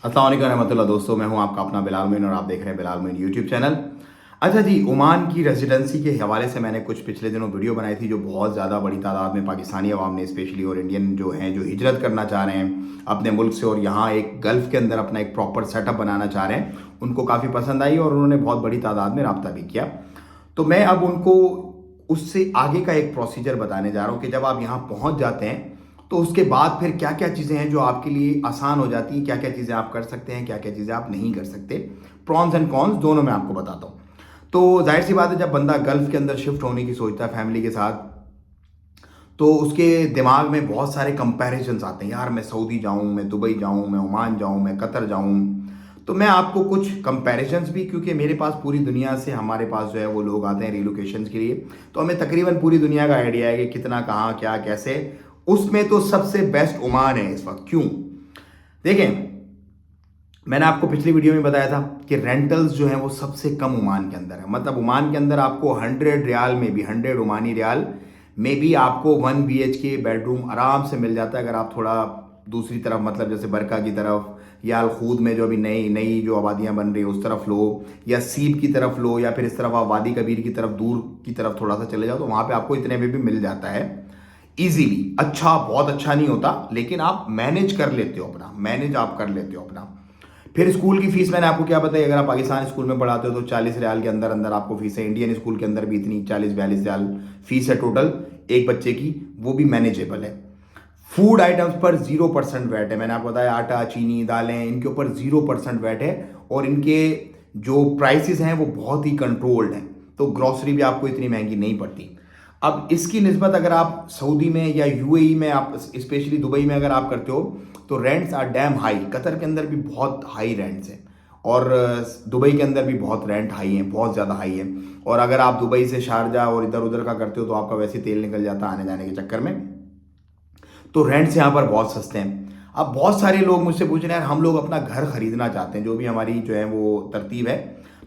अस्सलाम वालेकुम रहमतुल्लाह। दोस्तों, मैं हूं आपका अपना बिलाल मोइन और आप देख रहे हैं बिलाल मोइन यूट्यूब चैनल। अच्छा जी, ओमान की रेजिडेंसी के हवाले से मैंने कुछ पिछले दिनों वीडियो बनाई थी जो बहुत ज़्यादा बड़ी तादाद में पाकिस्तानी अवाम ने स्पेशली और इंडियन जो हैं जो हिजरत करना चाह रहे हैं अपने मुल्क से और यहाँ एक गल्फ़ के अंदर अपना एक प्रॉपर सेटअप बनाना चाह रहे हैं, उनको काफ़ी पसंद आई और उन्होंने बहुत बड़ी तादाद में रब्ता भी किया। तो मैं अब उनको उससे आगे का एक प्रोसीजर बताने जा रहा हूँ कि जब आप यहाँ पहुँच जाते हैं तो उसके बाद फिर क्या क्या चीज़ें हैं जो आपके लिए आसान हो जाती हैं, क्या क्या चीज़ें आप कर सकते हैं, क्या क्या चीज़ें आप नहीं कर सकते। प्रॉन्स एंड कॉन्स दोनों मैं आपको बताता हूँ। तो जाहिर सी बात है, जब बंदा गल्फ़ के अंदर शिफ्ट होने की सोचता है फैमिली के साथ, तो उसके दिमाग में बहुत सारे कंपैरिजन्स आते हैं। यार, मैं सऊदी जाऊँ, मैं दुबई जाऊँ, मैं ओमान जाऊँ, मैं कतर जाऊँ। तो मैं आपको कुछ कंपैरिजन्स भी, क्योंकि मेरे पास पूरी दुनिया से हमारे पास जो है वो लोग आते हैं रिलोकेशंस के लिए, तो हमें तकरीबन पूरी दुनिया का आइडिया है कि कितना, कहाँ, क्या, कैसे। उसमें तो सबसे बेस्ट ओमान है इस वक्त। क्यों? देखें, मैंने आपको पिछली वीडियो में बताया था कि रेंटल्स जो हैं वो सबसे कम ओमान के अंदर है। मतलब ओमान के अंदर आपको 100 रियाल में भी, 100 ओमानी रियाल में भी आपको 1 BHK बेडरूम आराम से मिल जाता है। अगर आप थोड़ा दूसरी तरफ, मतलब जैसे बरका की तरफ या अल खूद में जो अभी नई नई जो आबादियाँ बन रही है उस तरफ लो, या सीप की तरफ लो, या फिर इस तरफ आप वादी कबीर की तरफ, दूर की तरफ थोड़ा सा चले जाओ, तो वहाँ पे आपको इतने में भी मिल जाता है इजीली। अच्छा, बहुत अच्छा नहीं होता, लेकिन आप मैनेज कर लेते हो अपना, मैनेज आप कर लेते हो अपना। फिर स्कूल की फीस मैंने आपको क्या बताई, अगर आप पाकिस्तान स्कूल में पढ़ाते हो तो 40 रियाल के अंदर अंदर आपको फीस है। इंडियन स्कूल के अंदर भी इतनी 40-42 रियाल फीस है टोटल एक बच्चे की, वो भी मैनेजेबल है। फूड आइटम्स पर 0% वैट है। मैंने आपको बताया आटा, चीनी, दालें, इनके ऊपर 0% वैट है और इनके जो प्राइसेस हैं वो बहुत ही कंट्रोल्ड हैं। तो ग्रॉसरी भी आपको इतनी महंगी नहीं पड़ती। अब इसकी निस्बत अगर आप सऊदी में या यूएई में, आप स्पेशली दुबई में अगर आप करते हो, तो rents are damn high. Qatar के अंदर भी बहुत हाई रेंट्स हैं और दुबई के अंदर भी बहुत रेंट हाई हैं, बहुत ज़्यादा हाई है। और अगर आप दुबई से शारजा और इधर उधर का करते हो तो आपका वैसे तेल निकल जाता है आने जाने के चक्कर में। तो रेंट्स यहाँ पर बहुत सस्ते हैं। अब बहुत सारे लोग मुझसे पूछ रहे हैं, यार हम लोग अपना घर खरीदना चाहते हैं, जो भी हमारी जो है वो तरतीब है।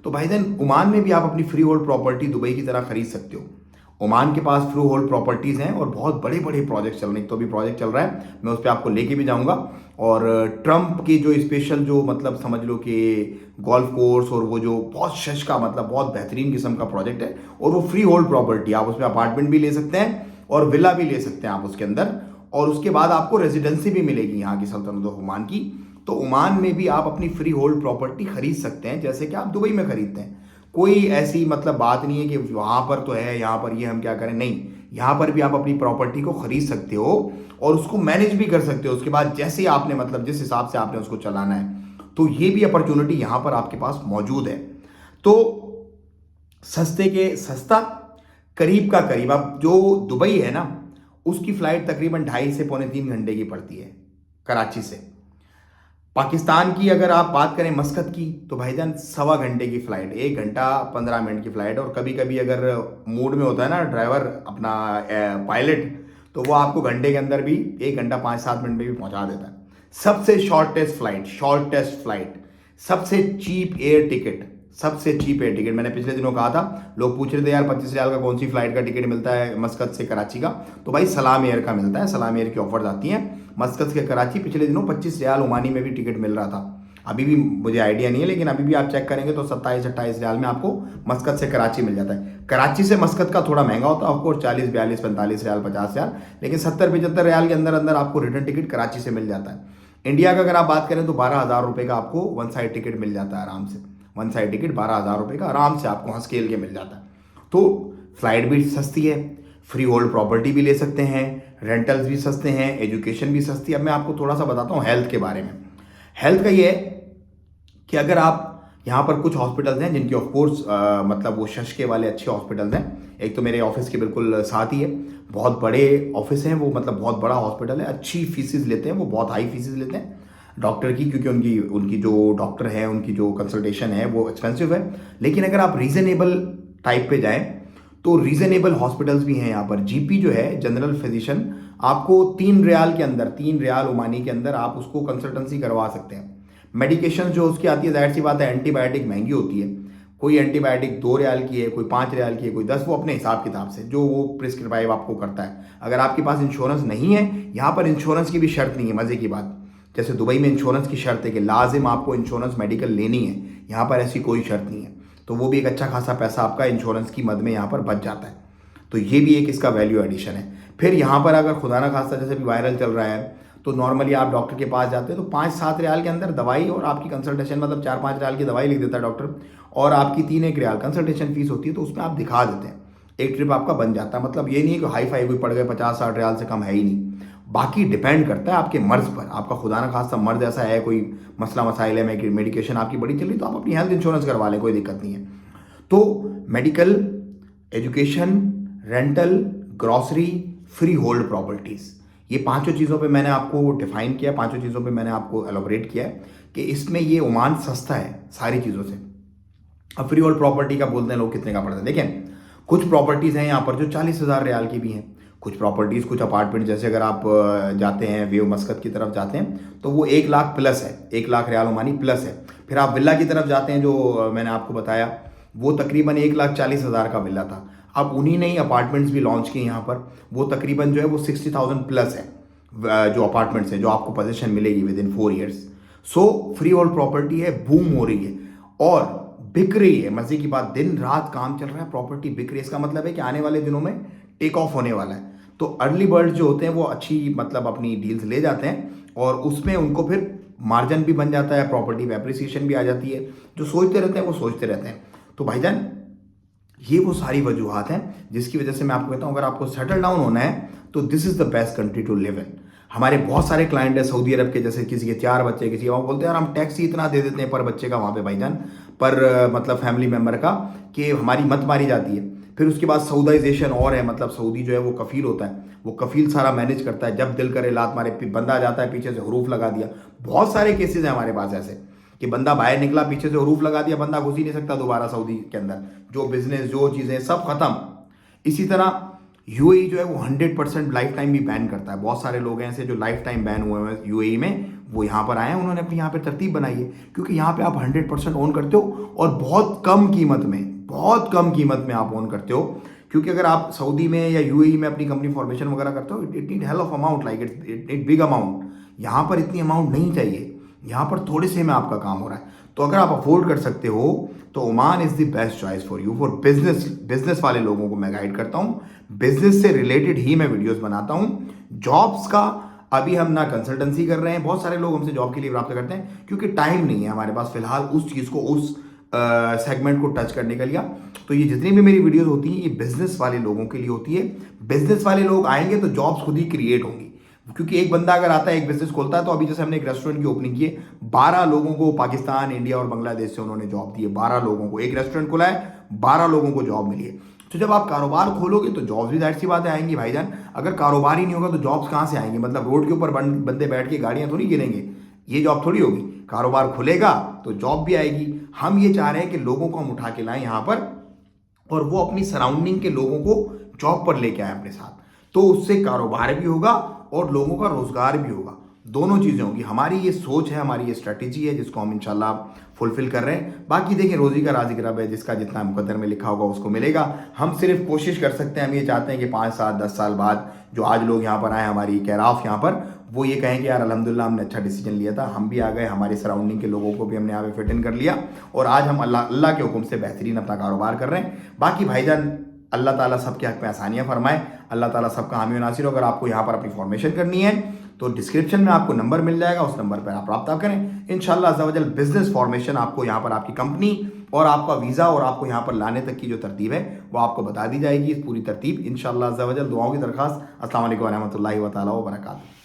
तो भाईजान, ओमान में भी आप अपनी फ्री होल्ड प्रॉपर्टी दुबई की तरह खरीद सकते हो। ओमान के पास फ्री होल्ड प्रॉपर्टीज़ हैं और बहुत बड़े बड़े प्रोजेक्ट चल रहे हैं। तो अभी प्रोजेक्ट चल रहा है, मैं उस पर आपको लेके भी जाऊंगा। और ट्रम्प की जो स्पेशल, जो मतलब समझ लो कि गोल्फ कोर्स, और वो जो बहुत शश का, मतलब बहुत बेहतरीन किस्म का प्रोजेक्ट है, और वो फ्री होल्ड प्रॉपर्टी, आप उसमें अपार्टमेंट भी ले सकते हैं और विला भी ले सकते हैं आप उसके अंदर। और उसके बाद आपको रेजिडेंसी भी मिलेगी यहाँ की सल्तनत ऑफ ओमान की। तो ओमान में भी आप अपनी फ्री होल्ड प्रॉपर्टी खरीद सकते हैं जैसे कि आप दुबई में खरीदते हैं। कोई ऐसी मतलब बात नहीं है कि वहाँ पर तो है, यहाँ पर ये हम क्या करें, नहीं। यहाँ पर भी आप अपनी प्रॉपर्टी को खरीद सकते हो और उसको मैनेज भी कर सकते हो उसके बाद, जैसे आपने मतलब जिस हिसाब से आपने उसको चलाना है। तो ये भी अपॉर्चुनिटी यहाँ पर आपके पास मौजूद है। तो सस्ते के सस्ता, करीब का करीब। अब जो दुबई है ना, उसकी फ्लाइट तकरीबन 2.5 से 3.25 घंटे की पड़ती है कराची से। पाकिस्तान की अगर आप बात करें मस्कत की, तो भाईजान 1.25 घंटे की फ़्लाइट, 1 घंटा 15 मिनट की फ़्लाइट। और कभी कभी अगर मूड में होता है ना ड्राइवर अपना पायलट, तो वो आपको घंटे के अंदर भी 1 घंटा 5-7 मिनट में भी पहुंचा देता है। सबसे शॉर्टेस्ट फ्लाइट, सबसे चीप एयर टिकट, सबसे चीप एयर टिकट। मैंने पिछले दिनों कहा था, लोग पूछ रहे थे यार 25 रियाल का कौन सी फ्लाइट का टिकट मिलता है मस्कत से कराची का। तो भाई सलाम एयर का मिलता है, सलाम एयर की ऑफर्स आती हैं मस्कत से कराची। पिछले दिनों 25 रियाल ओमानी में भी टिकट मिल रहा था। अभी भी मुझे आइडिया नहीं है, लेकिन अभी भी आप चेक करेंगे तो 27-28 रियाल में आपको मस्कत से कराची मिल जाता है। कराची से मस्कत का थोड़ा महंगा होता है ऑफकोर्स, 40-42-45 रियाल, 50 रियाल, लेकिन 70-75 रियाल के अंदर अंदर आपको रिटर्न टिकट कराची से मिल जाता है। इंडिया का अगर आप बात करें तो 12,000 रुपये का आपको वन साइड टिकट मिल जाता है आराम से। वन साइड टिकट 12,000 रुपये का आराम से आपको हंस खेल के मिल जाता है। तो फ्लाइट भी सस्ती है, फ्री होल्ड प्रॉपर्टी भी ले सकते हैं, रेंटल्स भी सस्ते हैं, एजुकेशन भी सस्ती है। अब मैं आपको थोड़ा सा बताता हूँ हेल्थ के बारे में। हेल्थ का ये है कि अगर आप यहाँ पर कुछ हॉस्पिटल्स हैं जिनकी ऑफकोर्स मतलब वो शशके वाले अच्छे हॉस्पिटल्स हैं। एक तो मेरे ऑफिस के बिल्कुल साथ ही है, बहुत बड़े ऑफिस हैं वो, मतलब बहुत बड़ा हॉस्पिटल है, अच्छी फीसिस लेते हैं वो, बहुत हाई फीसिस लेते हैं डॉक्टर की, क्योंकि उनकी उनकी जो डॉक्टर है उनकी जो कंसल्टेशन है वो एक्सपेंसिव है। लेकिन अगर आप रीजनेबल टाइप पे जाएं तो रीजनेबल हॉस्पिटल्स भी हैं यहाँ पर। जीपी जो है, जनरल फिजिशियन, आपको 3 रियाल के अंदर, 3 रियाल ओमानी के अंदर आप उसको कंसल्टेंसी करवा सकते हैं। मेडिकेशन जो उसकी आती है, जाहिर सी बात है एंटीबायोटिक महंगी होती है। कोई एंटीबायोटिक 2 रियाल की है, कोई 5 रियाल की है, कोई 10, वो अपने हिसाब किताब से जो वो प्रिस्क्राइब आपको करता है। अगर आपके पास इंश्योरेंस नहीं है, यहाँ पर इंश्योरेंस की भी शर्त नहीं है, मज़े की बात। जैसे दुबई में इंश्योरेंस की शर्त है कि लाजिम आपको इंश्योरेंस मेडिकल लेनी है, यहाँ पर ऐसी कोई शर्त नहीं है। तो वो भी एक अच्छा खासा पैसा आपका इंश्योरेंस की मद में यहाँ पर बच जाता है। तो ये भी एक इसका वैल्यू एडिशन है। फिर यहाँ पर अगर खुदा ना खास्ता जैसे भी वायरल चल रहा है तो नॉर्मली आप डॉक्टर के पास जाते हैं तो 5-7 रियाल के अंदर दवाई और आपकी कंसल्टेशन, मतलब 4-5 रियाल की दवाई लिख देता है डॉक्टर और आपकी 3-1 रियाल कंसल्टेशन फीस होती है। तो उसमें आप दिखा देते हैं, एक ट्रिप आपका बन जाता है। मतलब ये नहीं है कि हाई फाई कोई पड़ गए 50-60 रियाल से कम है ही नहीं। बाकी डिपेंड करता है आपके मर्ज पर। आपका खुदा ना खास्ता मर्ज ऐसा है, कोई मसला मसाइल है, मेडिकेशन आपकी बड़ी चल रही, तो आप अपनी हेल्थ इंश्योरेंस करवा लें, कोई दिक्कत नहीं है। तो medical, education, rental, grocery, free hold properties, ये पांचों चीज़ों पे मैंने आपको डिफाइन किया, पांचों चीज़ों पे मैंने आपको एलोबरेट किया है कि इसमें ये ओमान सस्ता है सारी चीज़ों से। अब फ्री होल्ड प्रॉपर्टी का बोलते हैं लोग, कितने का पड़ता है? देखें, कुछ प्रॉपर्टीज़ हैं यहाँ पर जो 40,000 रियाल की भी हैं, कुछ प्रॉपर्टीज़, कुछ अपार्टमेंट, जैसे अगर आप जाते हैं वेव मस्कत की तरफ जाते हैं तो वो 1 लाख प्लस है, 1 लाख रियाल ओमानी प्लस है। फिर आप विला की तरफ जाते हैं जो मैंने आपको बताया, वो तकरीबन 1,40,000 का विला था। अब उन्हीं ने ही अपार्टमेंट्स भी लॉन्च किए यहाँ पर, वो तकरीबन जो है वो 60,000 प्लस है जो अपार्टमेंट्स हैं, जो आपको पोजीशन मिलेगी with in 4 years. So free hold property है, बूम हो रही है और बिक रही है। मजे की बात, दिन रात काम चल रहा है, प्रॉपर्टी बिक रही है। इसका मतलब है कि आने वाले दिनों में टेक ऑफ होने वाला है। तो अर्ली बर्ड जो होते हैं वो अच्छी, मतलब अपनी डील्स ले जाते हैं और उसमें उनको फिर मार्जिन भी बन जाता है, प्रॉपर्टी में एप्रिसिएशन भी आ जाती है। जो सोचते रहते हैं वो सोचते रहते हैं। तो भाईजान, ये वो सारी वजूहात हैं जिसकी वजह से मैं आपको कहता हूँ अगर आपको सेटल डाउन होना है तो this is the best country to live in. हमारे बहुत सारे क्लाइंट है सऊदी अरब के, जैसे किसी के 4 बच्चे, किसी वहाँ बोलते हैं यार हम टैक्स ही इतना दे देते हैं पर बच्चे का वहाँ पे भाईजान, पर मतलब फैमिली मेम्बर का, कि हमारी मत मारी जाती है। फिर उसके बाद सऊदाइजेशन और है, मतलब सऊदी जो है वो कफील होता है, वो कफील सारा मैनेज करता है। जब दिल करे लात मारे, बंदा आ जाता है पीछे से हरूफ लगा दिया। बहुत सारे केसेस हैं हमारे पास ऐसे कि बंदा बाहर निकला, पीछे से हरूफ लगा दिया, बंदा घुस ही नहीं सकता दोबारा सऊदी के अंदर। जो बिजनेस, जो चीज़ें सब खत्म। इसी तरह यूएई जो है वो 100% लाइफ टाइम भी बैन करता है। बहुत सारे लोग हैं ऐसे जो लाइफ टाइम बैन हुए हैं यूएई में, वो यहाँ पर आए हैं, उन्होंने अपनी यहाँ पे तरतीब बनाई है, क्योंकि यहाँ पे आप 100% ओन करते हो और बहुत कम कीमत में, बहुत कम कीमत में आप ओन करते हो। क्योंकि अगर आप सऊदी में या यूएई में अपनी कंपनी फॉर्मेशन वगैरह करते हो, it need hell of amount, like it big amount. यहाँ पर इतनी अमाउंट नहीं चाहिए, यहाँ पर थोड़े से में आपका काम हो रहा है। तो अगर आप अफोर्ड कर सकते हो तो Oman is the best choice for you. For business वाले लोगों को मैं गाइड करता हूँ, बिजनेस से रिलेटेड ही मैं वीडियोस बनाता हूँ। जॉब्स का अभी हम ना कंसल्टेंसी कर रहे हैं, बहुत सारे लोग हमसे जॉब के लिए प्राप्त करते हैं क्योंकि टाइम नहीं है हमारे पास फिलहाल उस चीज़ को, उस सेगमेंट को टच करने का लिया। तो ये जितनी भी मेरी वीडियोस होती हैं ये बिजनेस वाले लोगों के लिए होती है। बिजनेस वाले लोग आएंगे तो जॉब्स खुद ही क्रिएट होंगी, क्योंकि एक बंदा अगर आता है, एक बिजनेस खोलता है, तो अभी जैसे हमने एक रेस्टोरेंट की ओपनिंग की है, 12 लोगों को पाकिस्तान, इंडिया और बांग्लादेश से उन्होंने जॉब दी है। 12 लोगों को, एक रेस्टोरेंट खुला है, 12 लोगों को जॉब मिली है। तो जब आप कारोबार खोलोगे तो जॉब्स भी जाहिर सी बात है आएंगी भाईजान। अगर कारोबार ही नहीं होगा तो जॉब्स कहाँ से आएंगी? मतलब रोड के ऊपर बंदे बैठ के गाड़ियाँ थोड़ी गिनेंगे, ये जॉब थोड़ी होगी। कारोबार खुलेगा तो जॉब भी आएगी। हम ये चाह रहे हैं कि लोगों को हम उठा के लाएं यहाँ पर और वो अपनी सराउंडिंग के लोगों को जॉब पर लेके आए अपने साथ, तो उससे कारोबार भी होगा और लोगों का रोजगार भी होगा, दोनों चीज़ें होंगी। हमारी ये सोच है, हमारी ये स्ट्रैटेजी है जिसको हम इंशाल्लाह फुलफिल कर रहे हैं। बाकी देखिए, रोजी का राज़िक रब है, जिसका जितना मुकद्दर में लिखा होगा उसको मिलेगा। हम सिर्फ कोशिश कर सकते हैं, हम ये चाहते हैं कि 5 साल 10 साल बाद जो आज लोग यहाँ पर आए, हमारी कैराफ यहाँ पर, वो ये कहें कि यार अल्हम्दुलिल्लाह हमने अच्छा डिसीजन लिया था, हम भी आ गए, हमारे सराउंडिंग के लोगों को भी हमने यहाँ पे फिट इन कर लिया और आज हम अल्लाह के हुक्म से बेहतरीन अपना कारोबार कर रहे हैं। बाकी भाईजान, अल्लाह ताला सबके हक में आसानियाँ फरमाए, अल्लाह ताला सबका हामी व नासिर हो। अगर आपको यहाँ पर अपनी फॉर्मेशन करनी है तो डिस्क्रिप्शन में आपको नंबर मिल जाएगा, उस नंबर पर आप रब्ता करें। इंशाल्लाह अज़्ज़ा वजल बिजनेस फॉर्मेशन आपको यहाँ पर आपकी कंपनी और आपका वीज़ा और आपको यहाँ पर लाने तक की जो तरतीब है वो आपको बता दी जाएगी। इस पूरी तरतीब इंशाल्लाह अज़्ज़ा वजल। दुआओं की दरख्वास्त। अस्सलाम वालेकुम व रहमतुल्लाहि व तआला व बरकातहू।